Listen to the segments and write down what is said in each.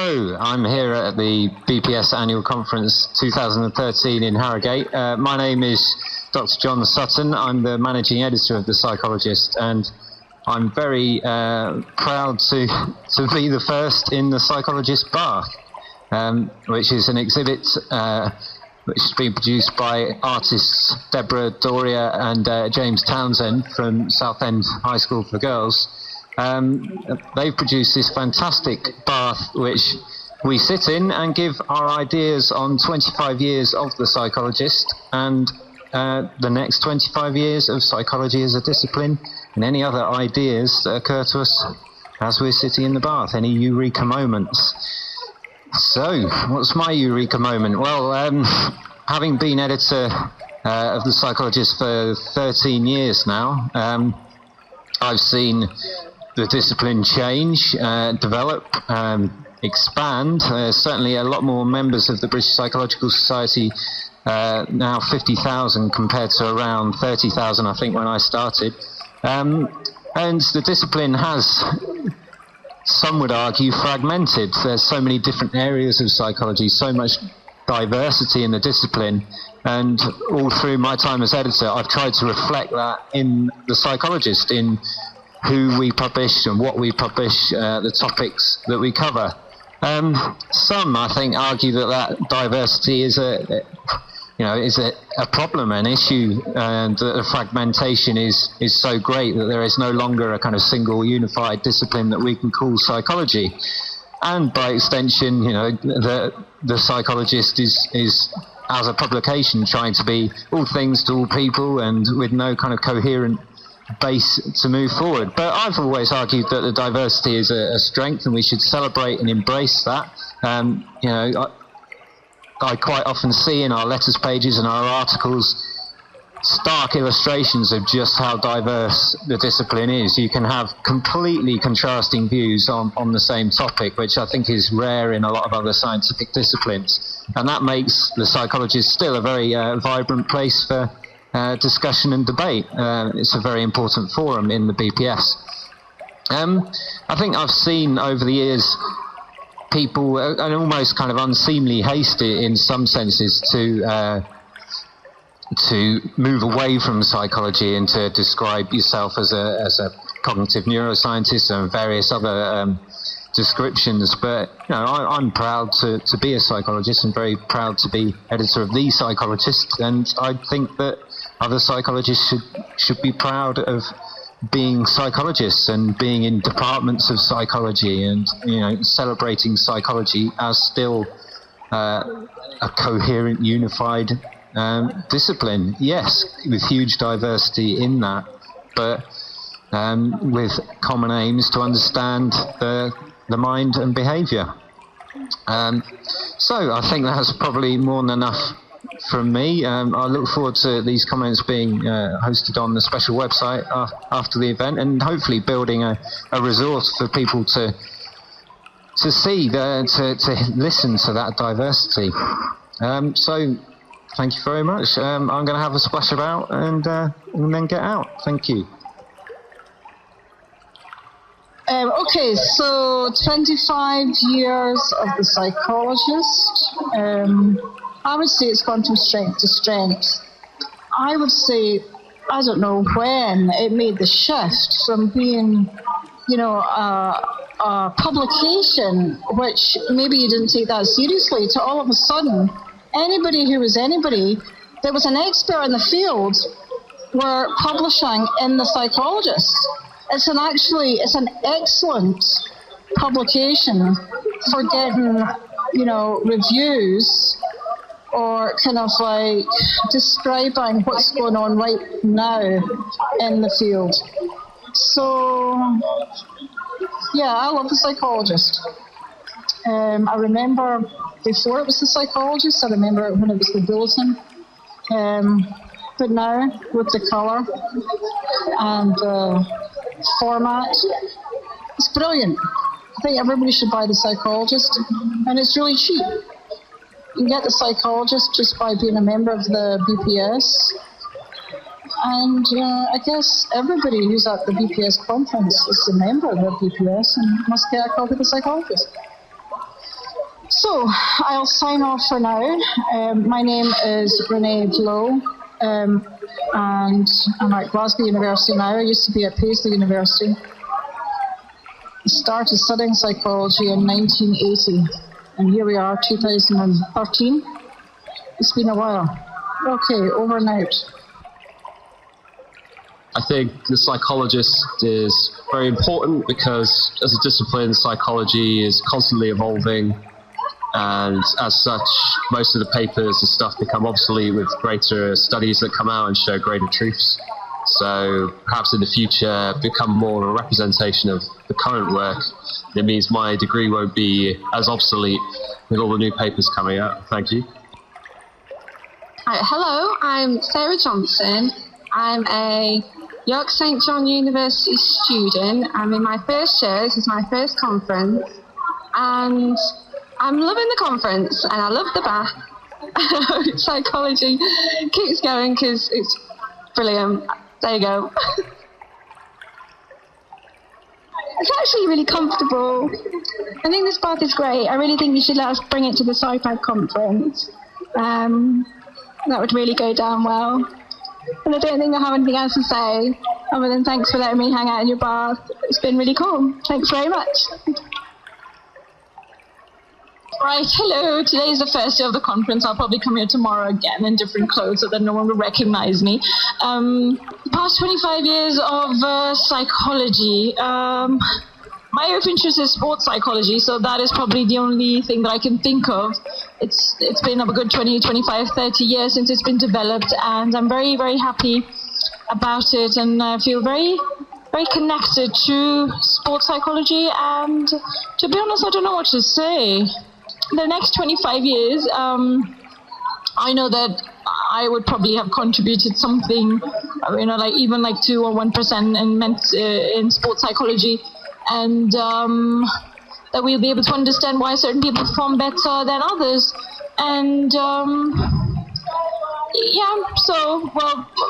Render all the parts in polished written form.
Hello, I'm here at the BPS Annual Conference 2013 in Harrogate. My name is Dr. John Sutton. I'm the managing editor of The Psychologist, and I'm very proud to be the first in the Psychologist Bath, which is an exhibit which has been produced by artists Debora, Doria and James Townsend from Southend High School for Girls. They've produced this fantastic bath which we sit in and give our ideas on 25 years of The Psychologist and the next 25 years of psychology as a discipline, and any other ideas that occur to us as we're sitting in the bath, any Eureka moments. So, what's my Eureka moment? Well, having been editor of The Psychologist for 13 years now, I've seen the discipline change, develop, expand. Certainly a lot more members of the British Psychological Society, now 50,000 compared to around 30,000 I think when I started. And the discipline has, some would argue, fragmented. There's so many different areas of psychology, so much diversity in the discipline, and all through my time as editor I've tried to reflect that in The Psychologist, in who we publish and what we publish, the topics that we cover. Some, I think, argue that diversity is a problem, an issue, and that the fragmentation is so great that there is no longer a kind of single unified discipline that we can call psychology. And by extension, the Psychologist is as a publication trying to be all things to all people and with no kind of coherent base to move forward. But I've always argued that the diversity is a strength and we should celebrate and embrace that. I quite often see in our letters pages and our articles stark illustrations of just how diverse the discipline is. You can have completely contrasting views on the same topic, which I think is rare in a lot of other scientific disciplines. And that makes The Psychologist still a very vibrant place for discussion and debate. It's a very important forum in the BPS. I think I've seen over the years people, an almost kind of unseemly haste in some senses to move away from psychology and to describe yourself as a cognitive neuroscientist and various other descriptions. But I'm proud to be a psychologist and very proud to be editor of The Psychologist, and I think that other psychologists should be proud of being psychologists and being in departments of psychology and celebrating psychology as still a coherent, unified discipline. Yes, with huge diversity in that, but with common aims to understand the mind and behaviour. So I think that's probably more than enough from me. I look forward to these comments being hosted on the special website after the event, and hopefully building a resource for people to see, to listen to that diversity. So thank you very much. I'm going to have a splash about and then get out. Thank you. Okay, so 25 years of The Psychologist. I would say it's gone from strength to strength. I would say, I don't know when it made the shift from being, a publication, which maybe you didn't take that seriously, to all of a sudden, anybody who was anybody that was an expert in the field were publishing in The Psychologist. It's an excellent publication for getting, reviews or kind of like describing what's going on right now in the field. So, yeah, I love The Psychologist. I remember before it was The Psychologist, I remember it when it was the Bulletin. But now, with the colour and format, it's brilliant. I think everybody should buy The Psychologist, and it's really cheap. You can get The Psychologist just by being a member of the BPS. And I guess everybody who's at the BPS conference is a member of the BPS and must get a copy of The Psychologist. So I'll sign off for now. My name is Renee Blow, and I'm at Glasgow University now. I used to be at Paisley University. I started studying psychology in 1980, and here we are, 2013. It's been a while. Okay, over and out. I think the psychologist is very important because as a discipline, psychology is constantly evolving, and as such, most of the papers and stuff become obsolete with greater studies that come out and show greater truths. So perhaps in the future become more a representation of the current work. It means my degree won't be as obsolete with all the new papers coming out. Thank you. Right, hello, I'm Sarah Johnson. I'm a York St John University student. I'm in my first year. This is my first conference. And I'm loving the conference and I love the bath. Psychology keeps going because it's brilliant. There you go. It's actually really comfortable. I think this bath is great. I really think you should let us bring it to the Sci-Fi conference. That would really go down well. And I don't think I have anything else to say other than thanks for letting me hang out in your bath. It's been really cool. Thanks very much. Right, hello. Today is the first day of the conference. I'll probably come here tomorrow again in different clothes so that no one will recognize me. The past 25 years of psychology. My own interest is sports psychology, so that is probably the only thing that I can think of. It's been a good 20, 25, 30 years since it's been developed, and I'm very, very happy about it, and I feel very, very connected to sports psychology, and to be honest, I don't know what to say. The next 25 years, I know that I would probably have contributed something, like even like 2 or 1% in sports psychology, and that we'll be able to understand why certain people perform better than others. And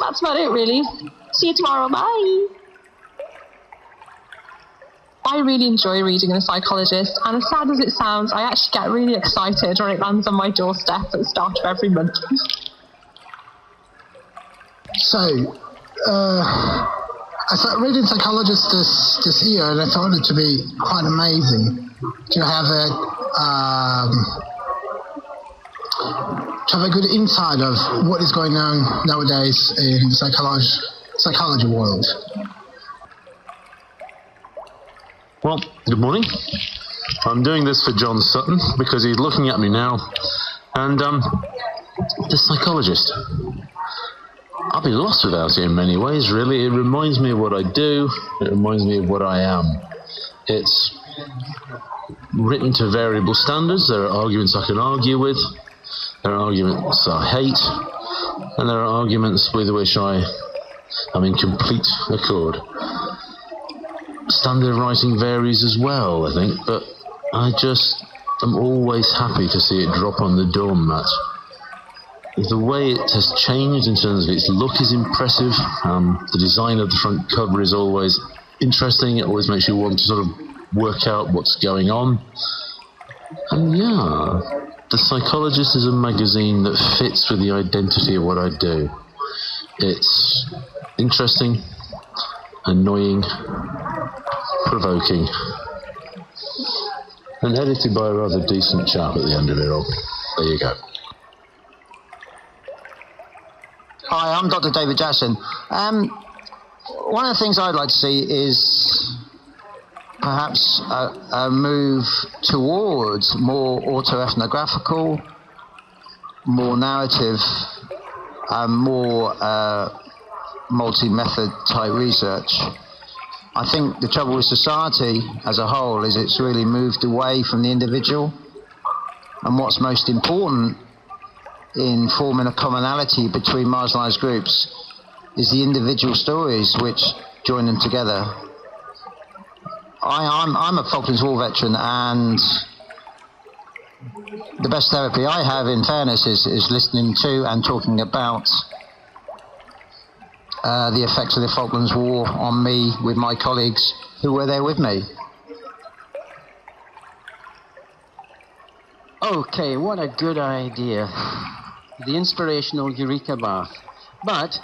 that's about it really. See you tomorrow, bye. I really enjoy reading The Psychologist, and as sad as it sounds, I actually get really excited when it lands on my doorstep at the start of every month. So, I started reading Psychologist this year, and I found it to be quite amazing to have a good insight of what is going on nowadays in the psychology world. Well, good morning. I'm doing this for John Sutton because he's looking at me now. And the psychologist. I'll be lost without it in many ways, really. It reminds me of what I do. It reminds me of what I am. It's written to variable standards. There are arguments I can argue with. There are arguments I hate. And there are arguments with which I am in complete accord. Standard writing varies as well, I think, but I just am always happy to see it drop on the doormat. The way it has changed in terms of its look is impressive. The design of the front cover is always interesting. It always makes you want to sort of work out what's going on. And yeah, The Psychologist is a magazine that fits with the identity of what I do. It's interesting, annoying, provoking, and edited by a rather decent chap at the end of it all. There you go. Hi, I'm Dr. David Jackson. One of the things I'd like to see is perhaps a move towards more autoethnographical, more narrative, more multi-method type research. I think the trouble with society as a whole is it's really moved away from the individual, and what's most important in forming a commonality between marginalised groups is the individual stories which join them together. I'm a Falklands War veteran, and the best therapy I have, in fairness, is listening to and talking about the effects of the Falklands War on me with my colleagues who were there with me. Okay, what a good idea. The inspirational Eureka bath. But,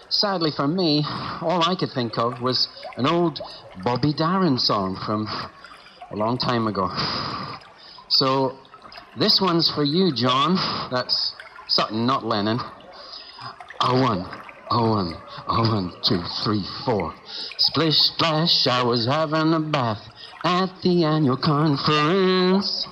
sadly for me, all I could think of was an old Bobby Darin song from a long time ago. So, this one's for you, John. That's Sutton, not Lennon. A one, 2, 3, 4. Splish, splash, I was having a bath at the annual conference.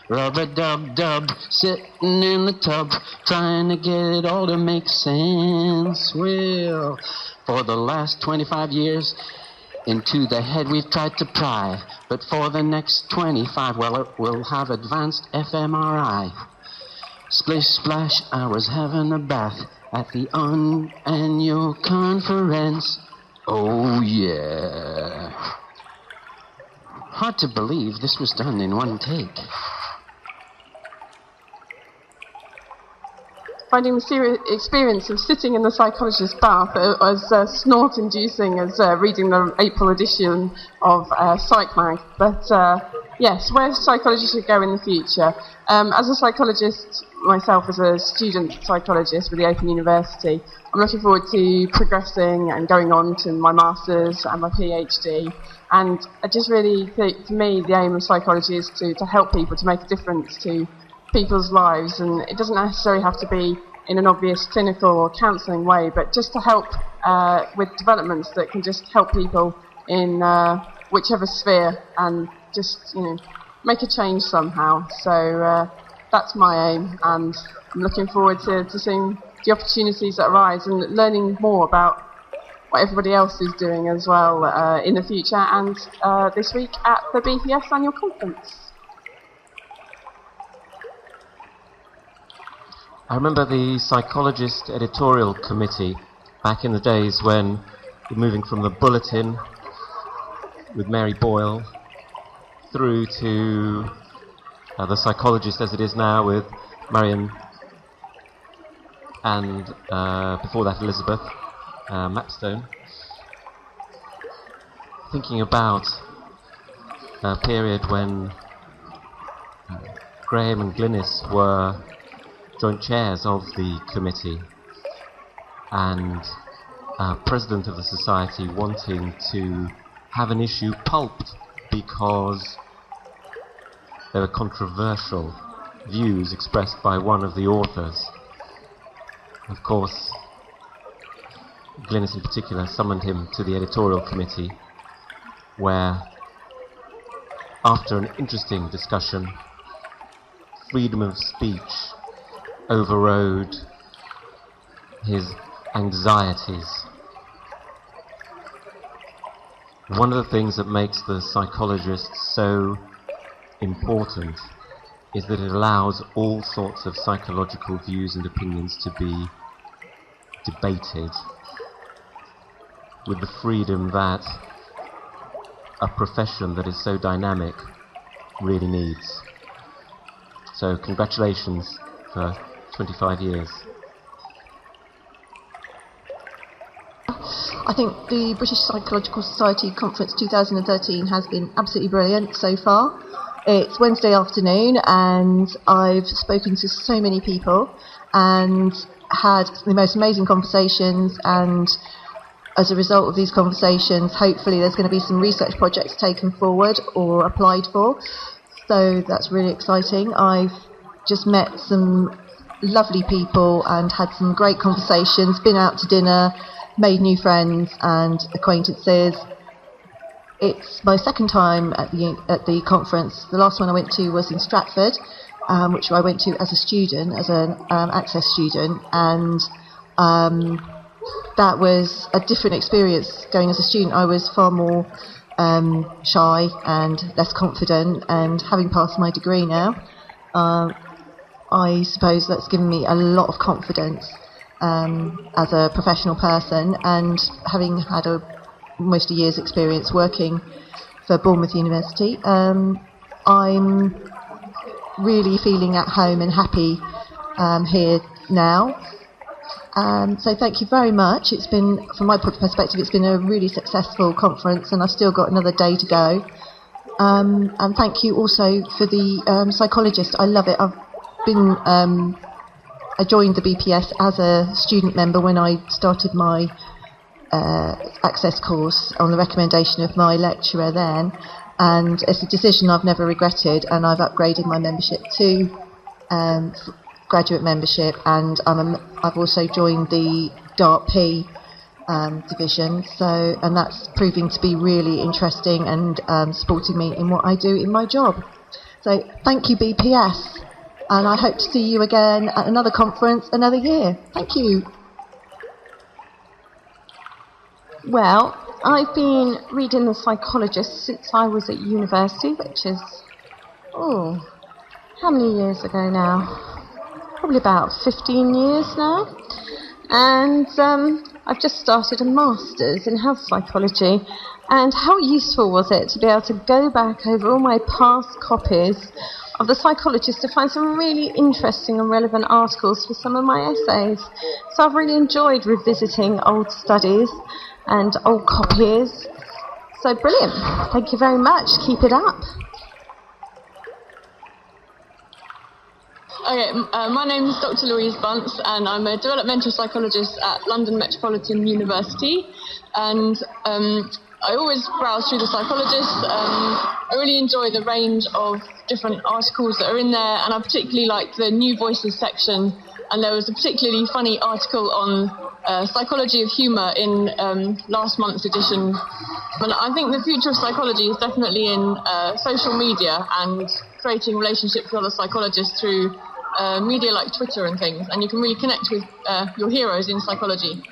Rub-a-dub-dub, sitting in the tub, trying to get it all to make sense. Well, for the last 25 years, into the head we've tried to pry, but for the next 25, well, we'll have advanced fMRI. Splish, splash, I was having a bath at the annual conference. Oh, yeah. Hard to believe this was done in one take. Finding the experience of sitting in the psychologist bath as snort-inducing as reading the April edition of Psych Mag. But yes, where psychology should go in the future. As a psychologist myself, as a student psychologist with the Open University, I'm looking forward to progressing and going on to my Masters and my PhD. And I just really think, for me, the aim of psychology is to help people, to make a difference to people's lives, and it doesn't necessarily have to be in an obvious clinical or counselling way, but just to help with developments that can just help people in whichever sphere and just, make a change somehow. So that's my aim, and I'm looking forward to seeing the opportunities that arise and learning more about what everybody else is doing as well in the future, and this week at the BPS annual conference. I remember the Psychologist editorial committee back in the days when we're moving from the Bulletin with Mary Boyle through to the Psychologist as it is now with Marion and before that Elizabeth Mapstone. Thinking about a period when Graham and Glynis were joint chairs of the committee, and president of the society wanting to have an issue pulped because there were controversial views expressed by one of the authors. Of course, Glynis in particular summoned him to the editorial committee, where after an interesting discussion, freedom of speech overrode his anxieties. One of the things that makes the Psychologist so important is that it allows all sorts of psychological views and opinions to be debated with the freedom that a profession that is so dynamic really needs. So congratulations for 25 years. I think the British Psychological Society Conference 2013 has been absolutely brilliant so far. It's Wednesday afternoon and I've spoken to so many people and had the most amazing conversations, and as a result of these conversations, hopefully there's going to be some research projects taken forward or applied for. So that's really exciting. I've just met some lovely people and had some great conversations, been out to dinner, made new friends and acquaintances. It's my second time at the conference. The last one I went to was in Stratford, which I went to as a student, as an access student, and that was a different experience going as a student. I was far more shy and less confident, and having passed my degree now, I suppose that's given me a lot of confidence as a professional person, and having had almost a year's experience working for Bournemouth University, I'm really feeling at home and happy here now. So thank you very much. It's been, from my perspective, it's been a really successful conference, and I've still got another day to go. And thank you also for the Psychologist. I love it. I joined the BPS as a student member when I started my access course on the recommendation of my lecturer then, and it's a decision I've never regretted, and I've upgraded my membership to graduate membership, and I've also joined the DART-P division, and that's proving to be really interesting and supporting me in what I do in my job. So thank you, BPS, and I hope to see you again at another conference another year. Thank you. Well, I've been reading The Psychologist since I was at university, which is, how many years ago now? Probably about 15 years now. And I've just started a master's in health psychology. And how useful was it to be able to go back over all my past copies of The Psychologist to find some really interesting and relevant articles for some of my essays. So I've really enjoyed revisiting old studies and old copies. So brilliant. Thank you very much. Keep it up. Okay, my name is Dr. Louise Bunce, and I'm a developmental psychologist at London Metropolitan University. And I always browse through The Psychologist. I really enjoy the range of different articles that are in there, and I particularly like the New Voices section. And there was a particularly funny article on psychology of humour in last month's edition. And I think the future of psychology is definitely in social media and creating relationships with other psychologists through media like Twitter and things. And you can really connect with your heroes in psychology.